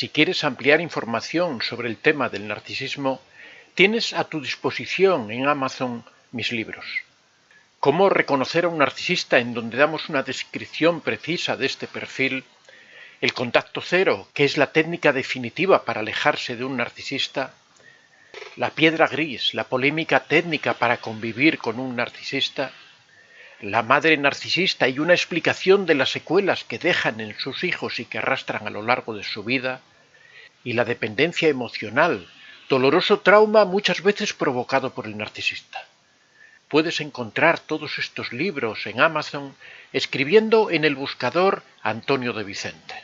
Si quieres ampliar información sobre el tema del narcisismo, tienes a tu disposición en Amazon mis libros. Cómo reconocer a un narcisista, en donde damos una descripción precisa de este perfil. El contacto cero, que es la técnica definitiva para alejarse de un narcisista. La piedra gris, la polémica técnica para convivir con un narcisista. La madre narcisista y una explicación de las secuelas que dejan en sus hijos y que arrastran a lo largo de su vida. Y la dependencia emocional, doloroso trauma muchas veces provocado por el narcisista. Puedes encontrar todos estos libros en Amazon escribiendo en el buscador Antonio de Vicente.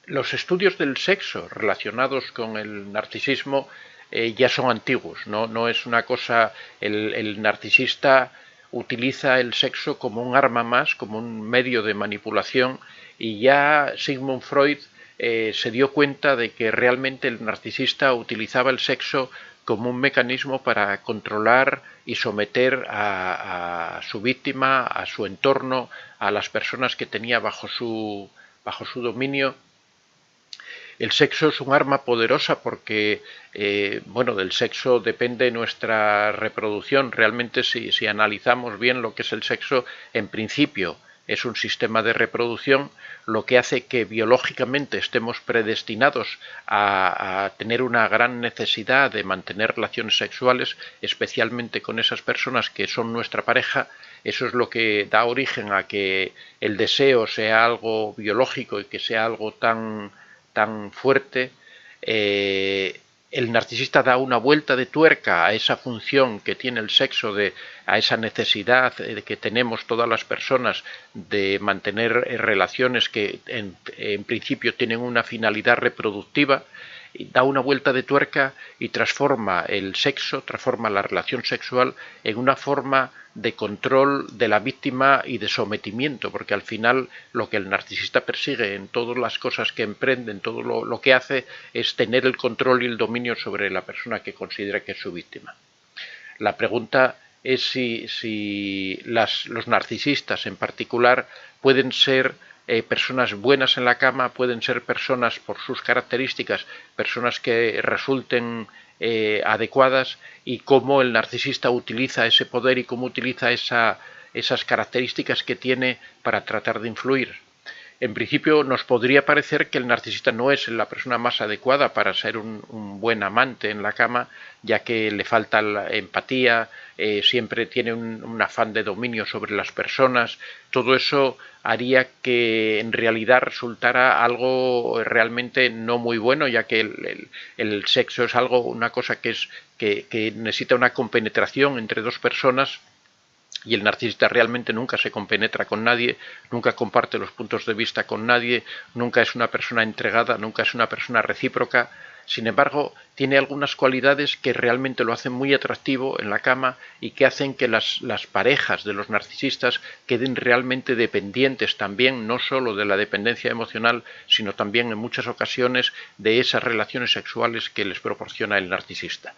Los estudios del sexo relacionados con el narcisismo ya son antiguos, no es una cosa. El narcisista utiliza el sexo como un arma más, como un medio de manipulación, y ya Sigmund Freud se dio cuenta de que realmente el narcisista utilizaba el sexo como un mecanismo para controlar y someter a su víctima, a su entorno, a las personas que tenía bajo su dominio. El sexo es un arma poderosa porque, del sexo depende nuestra reproducción. Realmente, si analizamos bien lo que es el sexo, en principio es un sistema de reproducción, lo que hace que biológicamente estemos predestinados a tener una gran necesidad de mantener relaciones sexuales, especialmente con esas personas que son nuestra pareja. Eso es lo que da origen a que el deseo sea algo biológico y que sea algo tan fuerte. El narcisista da una vuelta de tuerca a esa función que tiene el sexo, a esa necesidad que tenemos todas las personas de mantener relaciones que en principio tienen una finalidad reproductiva. Da una vuelta de tuerca y transforma el sexo, transforma la relación sexual en una forma de control de la víctima y de sometimiento, porque al final lo que el narcisista persigue en todas las cosas que emprende, en todo lo que hace, es tener el control y el dominio sobre la persona que considera que es su víctima. La pregunta es si los narcisistas en particular pueden ser personas buenas en la cama, pueden ser personas por sus características, personas que resulten adecuadas, y cómo el narcisista utiliza ese poder y cómo utiliza esas características que tiene para tratar de influir. En principio nos podría parecer que el narcisista no es la persona más adecuada para ser un buen amante en la cama, ya que le falta la empatía, siempre tiene un afán de dominio sobre las personas. Todo eso haría que en realidad resultara algo realmente no muy bueno, ya que el sexo es una cosa que necesita una compenetración entre dos personas. Y el narcisista realmente nunca se compenetra con nadie, nunca comparte los puntos de vista con nadie, nunca es una persona entregada, nunca es una persona recíproca. Sin embargo, tiene algunas cualidades que realmente lo hacen muy atractivo en la cama y que hacen que las parejas de los narcisistas queden realmente dependientes también, no solo de la dependencia emocional, sino también en muchas ocasiones de esas relaciones sexuales que les proporciona el narcisista.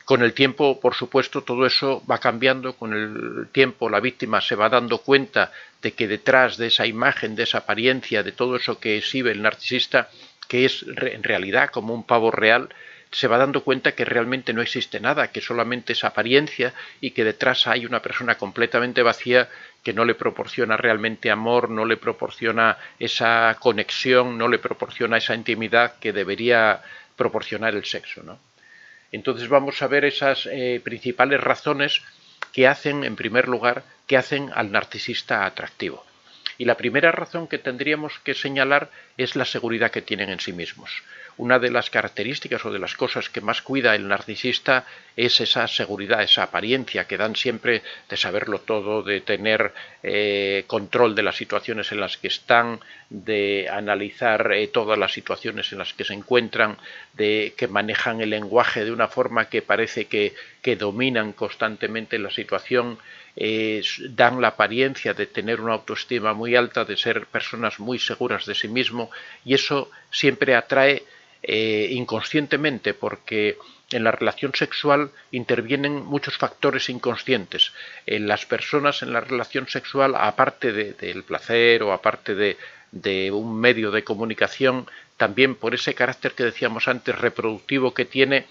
Con el tiempo, por supuesto, todo eso va cambiando. Con el tiempo la víctima se va dando cuenta de que detrás de esa imagen, de esa apariencia, de todo eso que exhibe el narcisista, que es en realidad como un pavo real, se va dando cuenta que realmente no existe nada, que solamente es apariencia y que detrás hay una persona completamente vacía que no le proporciona realmente amor, no le proporciona esa conexión, no le proporciona esa intimidad que debería proporcionar el sexo, ¿no? Entonces vamos a ver esas principales razones que hacen, en primer lugar, que hacen al narcisista atractivo. Y la primera razón que tendríamos que señalar es la seguridad que tienen en sí mismos. Una de las características o de las cosas que más cuida el narcisista es esa seguridad, esa apariencia que dan siempre de saberlo todo, de tener control de las situaciones en las que están, de analizar todas las situaciones en las que se encuentran, de que manejan el lenguaje de una forma que parece que dominan constantemente la situación. Dan la apariencia de tener una autoestima muy alta, de ser personas muy seguras de sí mismo, y eso siempre atrae inconscientemente, porque en la relación sexual intervienen muchos factores inconscientes. Las personas en la relación sexual, aparte del placer o aparte de de un medio de comunicación, también por ese carácter que decíamos antes reproductivo que tienen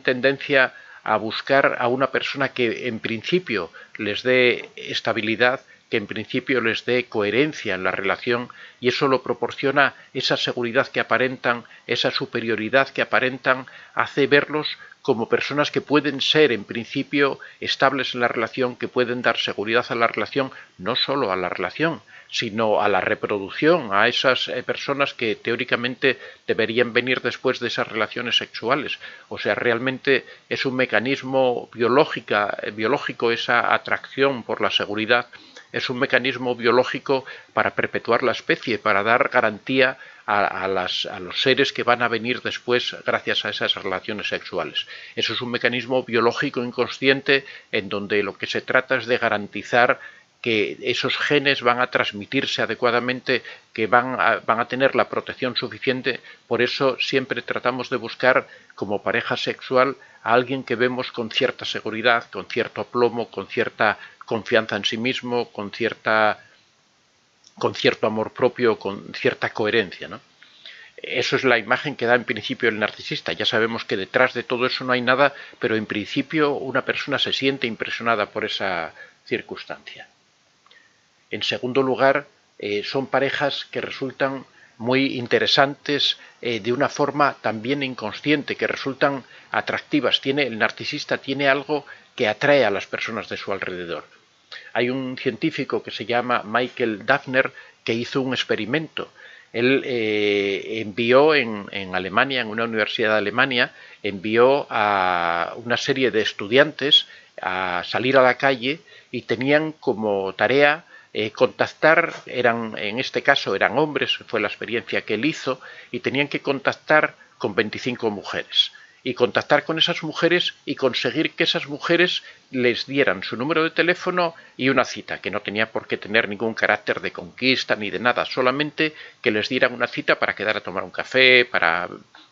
tendencia a buscar a una persona que en principio les dé estabilidad, que en principio les dé coherencia en la relación, y eso lo proporciona esa seguridad que aparentan, esa superioridad que aparentan, hace verlos como personas que pueden ser en principio estables en la relación, que pueden dar seguridad a la relación, no solo a la relación, sino a la reproducción, a esas personas que teóricamente deberían venir después de esas relaciones sexuales. O sea, realmente es un mecanismo biológico esa atracción por la seguridad, es un mecanismo biológico para perpetuar la especie, para dar garantía a los seres que van a venir después gracias a esas relaciones sexuales. Eso es un mecanismo biológico inconsciente en donde lo que se trata es de garantizar que esos genes van a transmitirse adecuadamente, que van a tener la protección suficiente. Por eso siempre tratamos de buscar como pareja sexual a alguien que vemos con cierta seguridad, con cierto aplomo, con cierta confianza en sí mismo, con cierto amor propio, con cierta coherencia, ¿no? Eso es la imagen que da en principio el narcisista. Ya sabemos que detrás de todo eso no hay nada, pero en principio una persona se siente impresionada por esa circunstancia. En segundo lugar, son parejas que resultan muy interesantes de una forma también inconsciente, que resultan atractivas. El narcisista tiene algo que atrae a las personas de su alrededor. Hay un científico que se llama Michael Daphner que hizo un experimento. Él envió en Alemania, en una universidad de Alemania, envió a una serie de estudiantes a salir a la calle y tenían como tarea contactar, en este caso eran hombres, fue la experiencia que él hizo, y tenían que contactar con 25 mujeres. Y contactar con esas mujeres y conseguir que esas mujeres les dieran su número de teléfono y una cita, que no tenía por qué tener ningún carácter de conquista ni de nada, solamente que les dieran una cita para quedar a tomar un café, para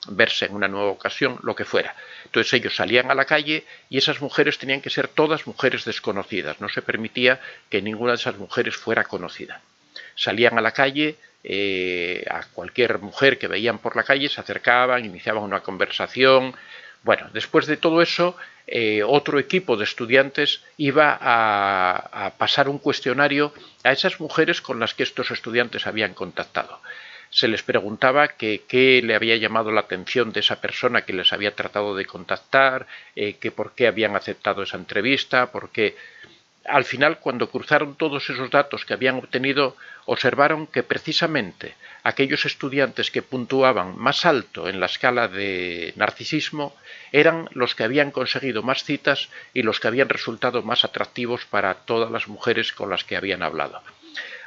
verse en una nueva ocasión, lo que fuera. Entonces ellos salían a la calle y esas mujeres tenían que ser todas mujeres desconocidas, no se permitía que ninguna de esas mujeres fuera conocida. Salían a la calle, a cualquier mujer que veían por la calle, se acercaban, iniciaban una conversación. Bueno, después de todo eso, otro equipo de estudiantes iba a pasar un cuestionario a esas mujeres con las que estos estudiantes habían contactado. Se les preguntaba qué le había llamado la atención de esa persona que les había tratado de contactar, que por qué habían aceptado esa entrevista, por qué. Al final, cuando cruzaron todos esos datos que habían obtenido, observaron que precisamente aquellos estudiantes que puntuaban más alto en la escala de narcisismo eran los que habían conseguido más citas y los que habían resultado más atractivos para todas las mujeres con las que habían hablado.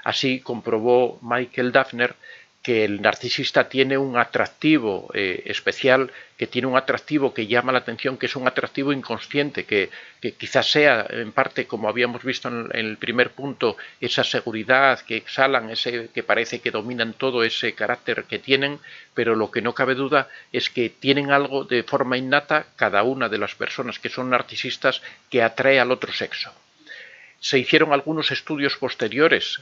Así comprobó Michael Daphner que el narcisista tiene un atractivo especial, que tiene un atractivo que llama la atención, que es un atractivo inconsciente, que quizás sea en parte, como habíamos visto en el primer punto, esa seguridad que exhalan, ese que parece que dominan todo, ese carácter que tienen, pero lo que no cabe duda es que tienen algo de forma innata, cada una de las personas que son narcisistas, que atrae al otro sexo. Se hicieron algunos estudios posteriores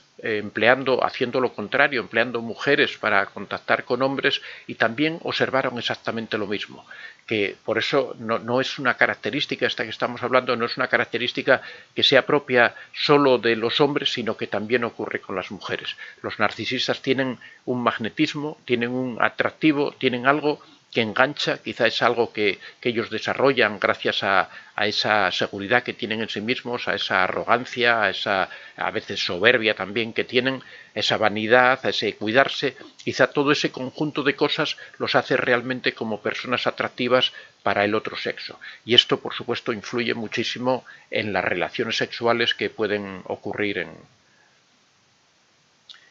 haciendo lo contrario, empleando mujeres para contactar con hombres, y también observaron exactamente lo mismo, que por eso no es una característica esta que estamos hablando, no es una característica que sea propia solo de los hombres, sino que también ocurre con las mujeres. Los narcisistas tienen un magnetismo, tienen un atractivo, tienen algo que engancha, quizá es algo que ellos desarrollan gracias a esa seguridad que tienen en sí mismos, a esa arrogancia, a esa a veces soberbia también que tienen, esa vanidad, a ese cuidarse. Quizá todo ese conjunto de cosas los hace realmente como personas atractivas para el otro sexo. Y esto, por supuesto, influye muchísimo en las relaciones sexuales que pueden ocurrir.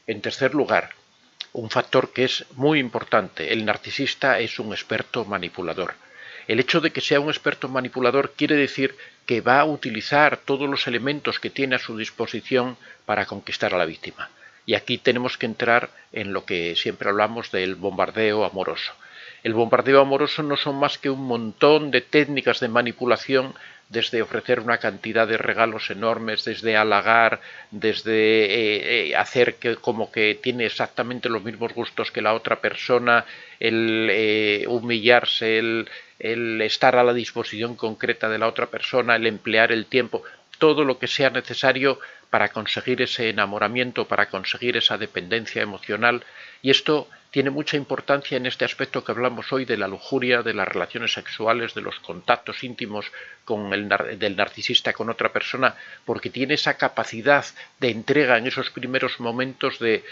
En tercer lugar, un factor que es muy importante: el narcisista es un experto manipulador. El hecho de que sea un experto manipulador quiere decir que va a utilizar todos los elementos que tiene a su disposición para conquistar a la víctima. Y aquí tenemos que entrar en lo que siempre hablamos del bombardeo amoroso. El bombardeo amoroso no son más que un montón de técnicas de manipulación, desde ofrecer una cantidad de regalos enormes, desde halagar, desde hacer que como que tiene exactamente los mismos gustos que la otra persona, el humillarse, el estar a la disposición concreta de la otra persona, el emplear el tiempo, todo lo que sea necesario para conseguir ese enamoramiento, para conseguir esa dependencia emocional. Y esto tiene mucha importancia en este aspecto que hablamos hoy de la lujuria, de las relaciones sexuales, de los contactos íntimos del narcisista con otra persona, porque tiene esa capacidad de entrega en esos primeros momentos de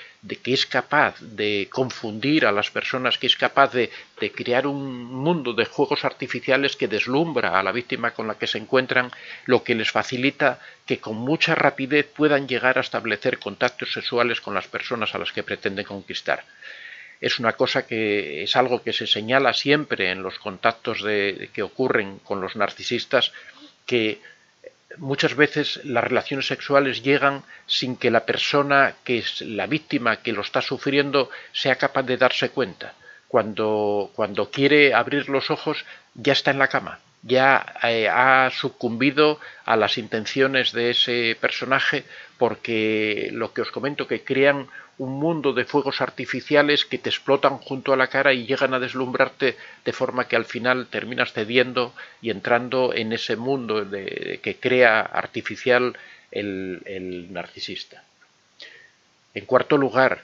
que es capaz de confundir a las personas, que es capaz de crear un mundo de juegos artificiales que deslumbra a la víctima con la que se encuentran, lo que les facilita que con mucha rapidez puedan llegar a establecer contactos sexuales con las personas a las que pretenden conquistar. Es una cosa que es algo que se señala siempre en los contactos que ocurren con los narcisistas, que muchas veces las relaciones sexuales llegan sin que la persona que es la víctima, que lo está sufriendo, sea capaz de darse cuenta. Cuando quiere abrir los ojos, ya está en la cama, ya ha sucumbido a las intenciones de ese personaje, porque lo que os comento, que crean un mundo de fuegos artificiales que te explotan junto a la cara y llegan a deslumbrarte de forma que al final terminas cediendo y entrando en ese mundo que crea artificial el narcisista. En cuarto lugar,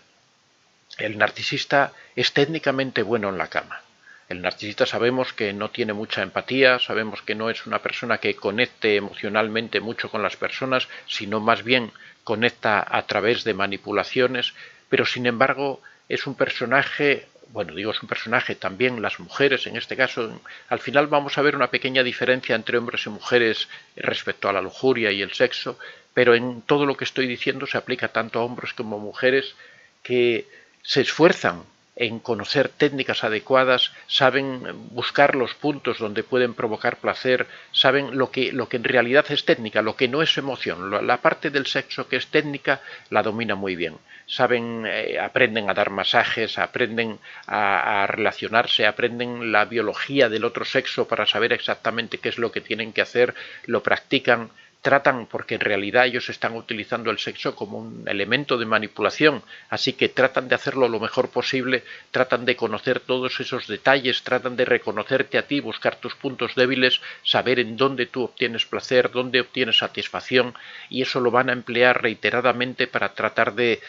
el narcisista es técnicamente bueno en la cama. El narcisista sabemos que no tiene mucha empatía, sabemos que no es una persona que conecte emocionalmente mucho con las personas, sino más bien conecta a través de manipulaciones, pero sin embargo es un personaje, bueno, digo es un personaje, también las mujeres en este caso, al final vamos a ver una pequeña diferencia entre hombres y mujeres respecto a la lujuria y el sexo, pero en todo lo que estoy diciendo se aplica tanto a hombres como a mujeres que se esfuerzan en conocer técnicas adecuadas, saben buscar los puntos donde pueden provocar placer, saben lo que en realidad es técnica, lo que no es emoción. La parte del sexo que es técnica la domina muy bien. Saben, aprenden a dar masajes, aprenden a relacionarse, aprenden la biología del otro sexo para saber exactamente qué es lo que tienen que hacer, lo practican. Tratan, porque en realidad ellos están utilizando el sexo como un elemento de manipulación, así que tratan de hacerlo lo mejor posible, tratan de conocer todos esos detalles, tratan de reconocerte a ti, buscar tus puntos débiles, saber en dónde tú obtienes placer, dónde obtienes satisfacción, y eso lo van a emplear reiteradamente para tratar de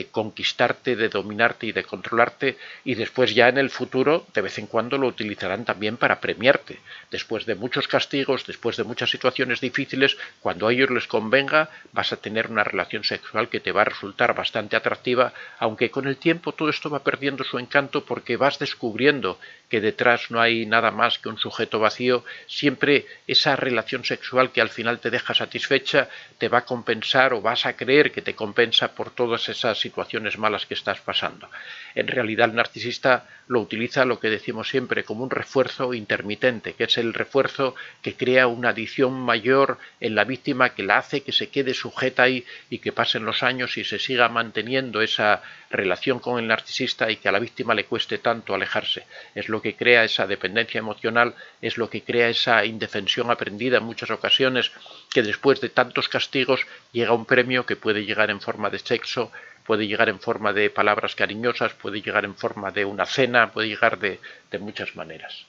conquistarte, de dominarte y de controlarte, y después ya en el futuro de vez en cuando lo utilizarán también para premiarte. Después de muchos castigos, después de muchas situaciones difíciles, cuando a ellos les convenga, vas a tener una relación sexual que te va a resultar bastante atractiva, aunque con el tiempo todo esto va perdiendo su encanto porque vas descubriendo que detrás no hay nada más que un sujeto vacío. Siempre esa relación sexual que al final te deja satisfecha te va a compensar, o vas a creer que te compensa por todas esas situaciones malas que estás pasando. En realidad el narcisista lo utiliza, lo que decimos siempre, como un refuerzo intermitente, que es el refuerzo que crea una adición mayor en la víctima, que la hace que se quede sujeta ahí y que pasen los años y se siga manteniendo esa relación con el narcisista y que a la víctima le cueste tanto alejarse. Es lo que crea esa dependencia emocional, es lo que crea esa indefensión aprendida en muchas ocasiones, que después de tantos castigos llega un premio que puede llegar en forma de sexo, puede llegar en forma de palabras cariñosas, puede llegar en forma de una cena, puede llegar de muchas maneras.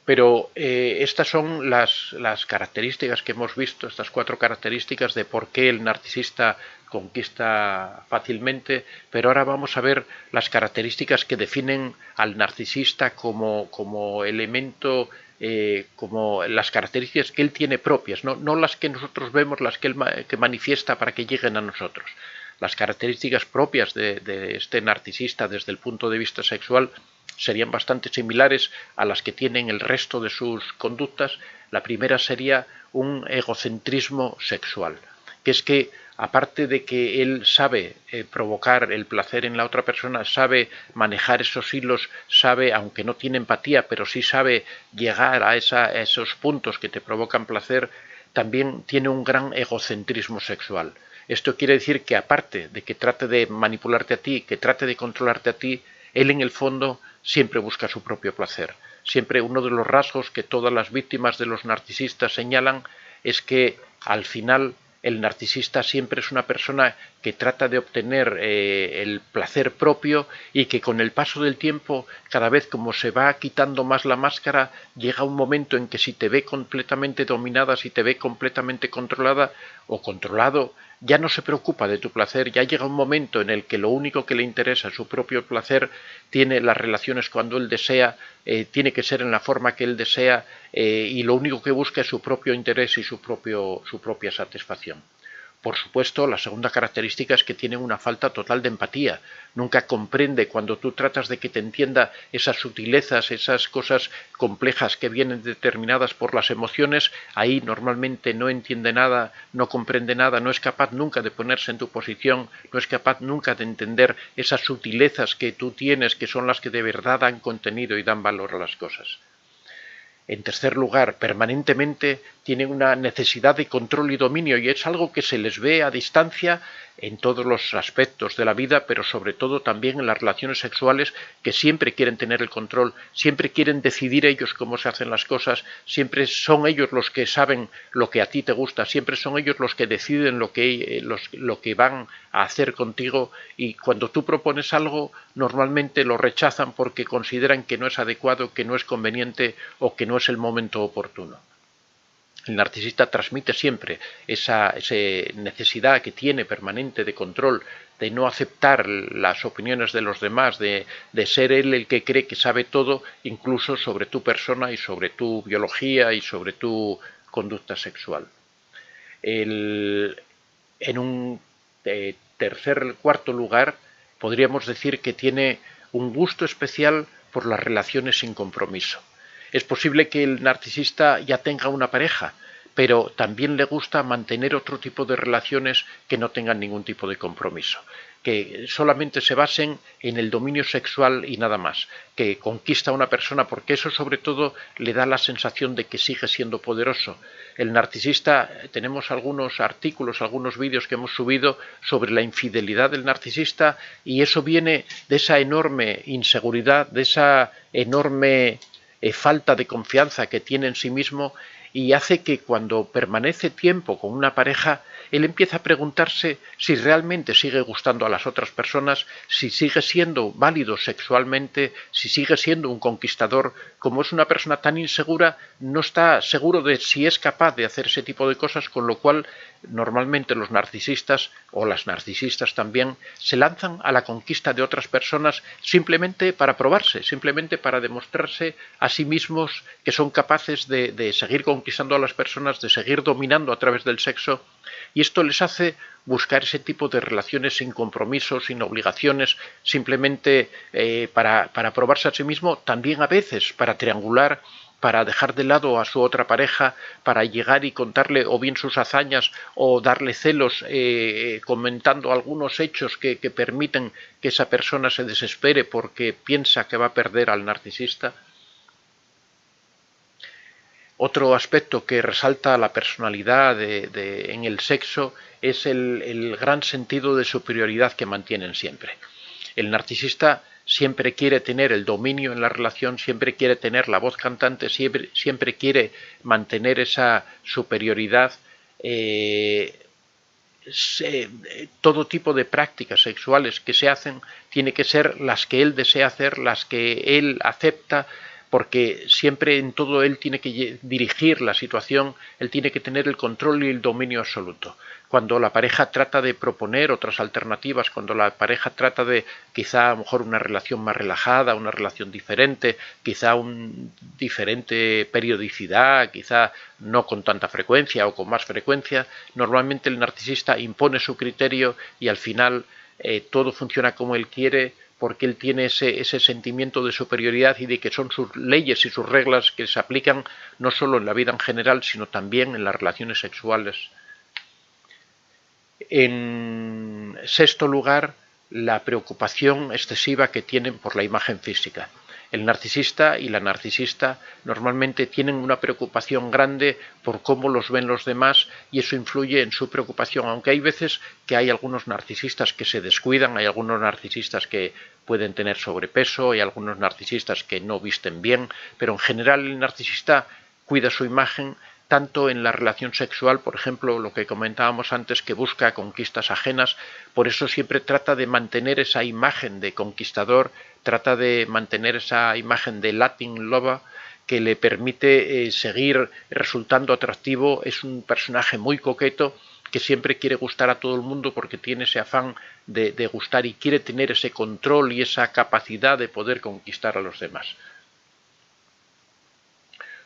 Pero estas son las características que hemos visto, estas 4 características de por qué el narcisista conquista fácilmente, pero ahora vamos a ver las características que definen al narcisista como elemento, como las características que él tiene propias, no las que nosotros vemos, las que él que manifiesta para que lleguen a nosotros. Las características propias de este narcisista desde el punto de vista sexual serían bastante similares a las que tienen el resto de sus conductas. La primera sería un egocentrismo sexual, que es que aparte de que él sabe provocar el placer en la otra persona, sabe manejar esos hilos, sabe, aunque no tiene empatía, pero sí sabe llegar a esos puntos que te provocan placer, también tiene un gran egocentrismo sexual. Esto quiere decir que aparte de que trate de manipularte a ti, que trate de controlarte a ti, él en el fondo siempre busca su propio placer. Siempre uno de los rasgos que todas las víctimas de los narcisistas señalan es que al final el narcisista siempre es una persona que trata de obtener el placer propio y que con el paso del tiempo, cada vez como se va quitando más la máscara, llega un momento en que si te ve completamente dominada, si te ve completamente controlada o controlado, ya no se preocupa de tu placer, ya llega un momento en el que lo único que le interesa es su propio placer, tiene las relaciones cuando él desea, tiene que ser en la forma que él desea y lo único que busca es su propio interés y su propia satisfacción. Por supuesto, la segunda característica es que tiene una falta total de empatía. Nunca comprende cuando tú tratas de que te entienda esas sutilezas, esas cosas complejas que vienen determinadas por las emociones. Ahí normalmente no entiende nada, no comprende nada, no es capaz nunca de ponerse en tu posición, no es capaz nunca de entender esas sutilezas que tú tienes, que son las que de verdad dan contenido y dan valor a las cosas. En tercer lugar, permanentemente tienen una necesidad de control y dominio y es algo que se les ve a distancia en todos los aspectos de la vida, pero sobre todo también en las relaciones sexuales, que siempre quieren tener el control, siempre quieren decidir ellos cómo se hacen las cosas, siempre son ellos los que saben lo que a ti te gusta, siempre son ellos los que deciden lo que van a hacer contigo y cuando tú propones algo normalmente lo rechazan porque consideran que no es adecuado, que no es conveniente o que no es el momento oportuno. El narcisista transmite siempre esa necesidad que tiene permanente de control, de no aceptar las opiniones de los demás, de ser él el que cree que sabe todo, incluso sobre tu persona y sobre tu biología y sobre tu conducta sexual. En un cuarto lugar, podríamos decir que tiene un gusto especial por las relaciones sin compromiso. Es posible que el narcisista ya tenga una pareja, pero también le gusta mantener otro tipo de relaciones que no tengan ningún tipo de compromiso, que solamente se basen en el dominio sexual y nada más, que conquista a una persona porque eso sobre todo le da la sensación de que sigue siendo poderoso. El narcisista, tenemos algunos artículos, algunos vídeos que hemos subido sobre la infidelidad del narcisista y eso viene de esa enorme inseguridad, de esa enorme falta de confianza que tiene en sí mismo y hace que cuando permanece tiempo con una pareja, él empieza a preguntarse si realmente sigue gustando a las otras personas, si sigue siendo válido sexualmente, si sigue siendo un conquistador. Como es una persona tan insegura, no está seguro de si es capaz de hacer ese tipo de cosas, con lo cual normalmente los narcisistas o las narcisistas también se lanzan a la conquista de otras personas simplemente para probarse, simplemente para demostrarse a sí mismos que son capaces de seguir conquistando a las personas, de seguir dominando a través del sexo, y esto les hace buscar ese tipo de relaciones sin compromisos, sin obligaciones, simplemente para probarse a sí mismo, también a veces para triangular, para dejar de lado a su otra pareja, para llegar y contarle o bien sus hazañas o darle celos comentando algunos hechos que permiten que esa persona se desespere porque piensa que va a perder al narcisista. Otro aspecto que resalta la personalidad en el sexo es el gran sentido de superioridad que mantienen siempre. El narcisista siempre quiere tener el dominio en la relación, siempre quiere tener la voz cantante, siempre quiere mantener esa superioridad. Todo tipo de prácticas sexuales que se hacen tiene que ser las que él desea hacer, las que él acepta, porque siempre en todo él tiene que dirigir la situación, él tiene que tener el control y el dominio absoluto. Cuando la pareja trata de proponer otras alternativas, cuando la pareja trata de quizá a lo mejor una relación más relajada, una relación diferente, quizá un diferente periodicidad, quizá no con tanta frecuencia o con más frecuencia, normalmente el narcisista impone su criterio y al final todo funciona como él quiere, porque él tiene ese sentimiento de superioridad y de que son sus leyes y sus reglas que se aplican no solo en la vida en general, sino también en las relaciones sexuales. En sexto lugar, la preocupación excesiva que tienen por la imagen física. El narcisista y la narcisista normalmente tienen una preocupación grande por cómo los ven los demás y eso influye en su preocupación, aunque hay veces que hay algunos narcisistas que se descuidan, hay algunos narcisistas que pueden tener sobrepeso, hay algunos narcisistas que no visten bien, pero en general el narcisista cuida su imagen tanto en la relación sexual, por ejemplo, lo que comentábamos antes, que busca conquistas ajenas, por eso siempre trata de mantener esa imagen de conquistador, trata de mantener esa imagen de Latin lover que le permite seguir resultando atractivo. Es un personaje muy coqueto que siempre quiere gustar a todo el mundo porque tiene ese afán de gustar y quiere tener ese control y esa capacidad de poder conquistar a los demás.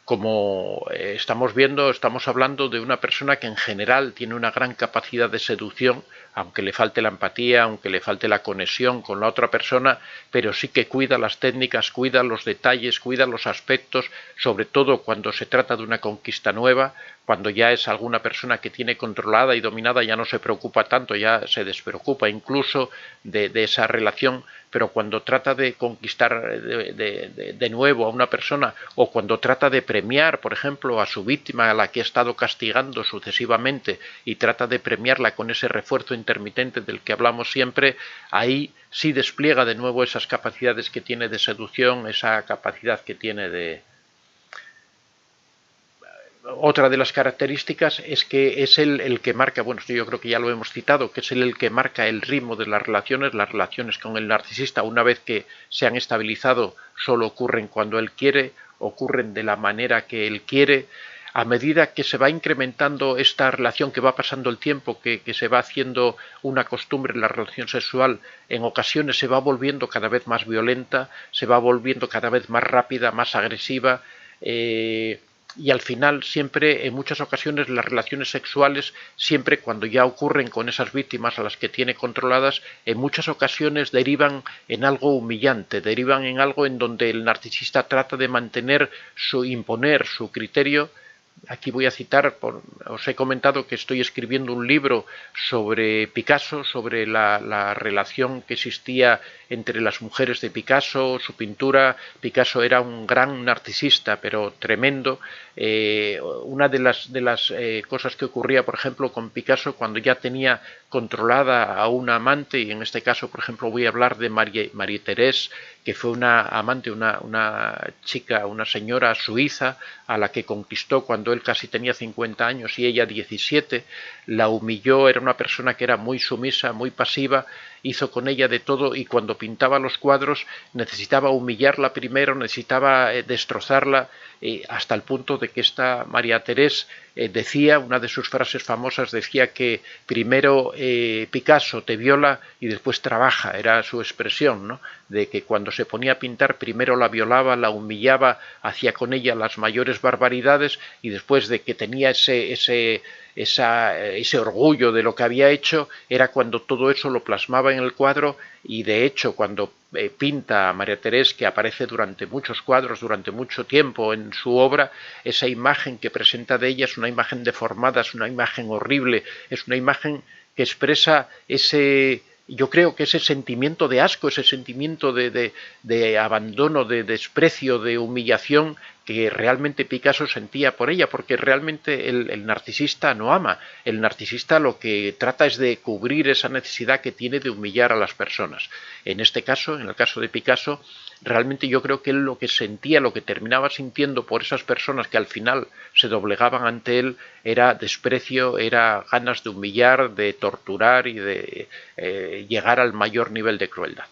Como estamos viendo, estamos hablando de una persona que en general tiene una gran capacidad de seducción, aunque le falte la empatía, aunque le falte la conexión con la otra persona, pero sí que cuida las técnicas, cuida los detalles, cuida los aspectos, sobre todo cuando se trata de una conquista nueva, cuando ya es alguna persona que tiene controlada y dominada, ya no se preocupa tanto, ya se despreocupa incluso de esa relación, pero cuando trata de conquistar de nuevo a una persona o cuando trata de premiar, por ejemplo, a su víctima a la que ha estado castigando sucesivamente y trata de premiarla con ese refuerzo intermitente del que hablamos siempre, ahí sí despliega de nuevo esas capacidades que tiene de seducción, esa capacidad que tiene de... Otra de las características es que es el que marca, bueno, yo creo que ya lo hemos citado, que es el que marca el ritmo de las relaciones con el narcisista, una vez que se han estabilizado, solo ocurren cuando él quiere, ocurren de la manera que él quiere. A medida que se va incrementando esta relación, que va pasando el tiempo, que se va haciendo una costumbre en la relación sexual, en ocasiones se va volviendo cada vez más violenta, se va volviendo cada vez más rápida, más agresiva, y al final siempre, en muchas ocasiones, las relaciones sexuales, siempre cuando ya ocurren con esas víctimas a las que tiene controladas, en muchas ocasiones derivan en algo humillante, derivan en algo en donde el narcisista trata de imponer su criterio. Aquí voy a citar, os he comentado que estoy escribiendo un libro sobre Picasso, sobre la relación que existía entre las mujeres de Picasso, su pintura. Picasso era un gran narcisista, pero tremendo. Una de las cosas que ocurría, por ejemplo, con Picasso, cuando ya tenía controlada a una amante, y en este caso, por ejemplo, voy a hablar de Marie-Thérèse, que fue una amante, una chica, una señora suiza, a la que conquistó cuando él casi tenía 50 años y ella 17, la humilló, era una persona que era muy sumisa, muy pasiva, hizo con ella de todo y cuando pintaba los cuadros necesitaba humillarla primero, necesitaba destrozarla, hasta el punto de que esta María Teresa decía, una de sus frases famosas decía que primero Picasso te viola y después trabaja, era su expresión, ¿no? De que cuando se ponía a pintar primero la violaba, la humillaba, hacía con ella las mayores barbaridades y después de que tenía ese orgullo de lo que había hecho, era cuando todo eso lo plasmaba en el cuadro y de hecho cuando pinta a María Teresa, que aparece durante muchos cuadros, durante mucho tiempo en su obra, esa imagen que presenta de ella es una imagen deformada, es una imagen horrible, es una imagen que expresa yo creo que ese sentimiento de asco, ese sentimiento de abandono, de desprecio, de humillación que realmente Picasso sentía por ella, porque realmente el narcisista no ama, el narcisista lo que trata es de cubrir esa necesidad que tiene de humillar a las personas. En este caso, en el caso de Picasso, realmente yo creo que él lo que sentía, lo que terminaba sintiendo por esas personas que al final se doblegaban ante él, era desprecio, era ganas de humillar, de torturar y de llegar al mayor nivel de crueldad.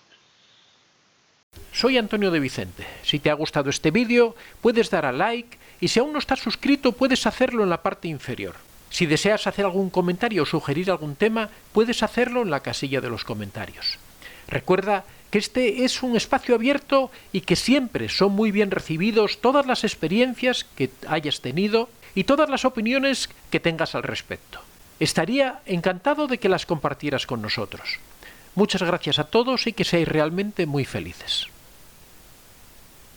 Soy Antonio de Vicente. Si te ha gustado este vídeo, puedes dar a like y si aún no estás suscrito, puedes hacerlo en la parte inferior. Si deseas hacer algún comentario o sugerir algún tema, puedes hacerlo en la casilla de los comentarios. Recuerda que este es un espacio abierto y que siempre son muy bien recibidos todas las experiencias que hayas tenido y todas las opiniones que tengas al respecto. Estaría encantado de que las compartieras con nosotros. Muchas gracias a todos y que seáis realmente muy felices.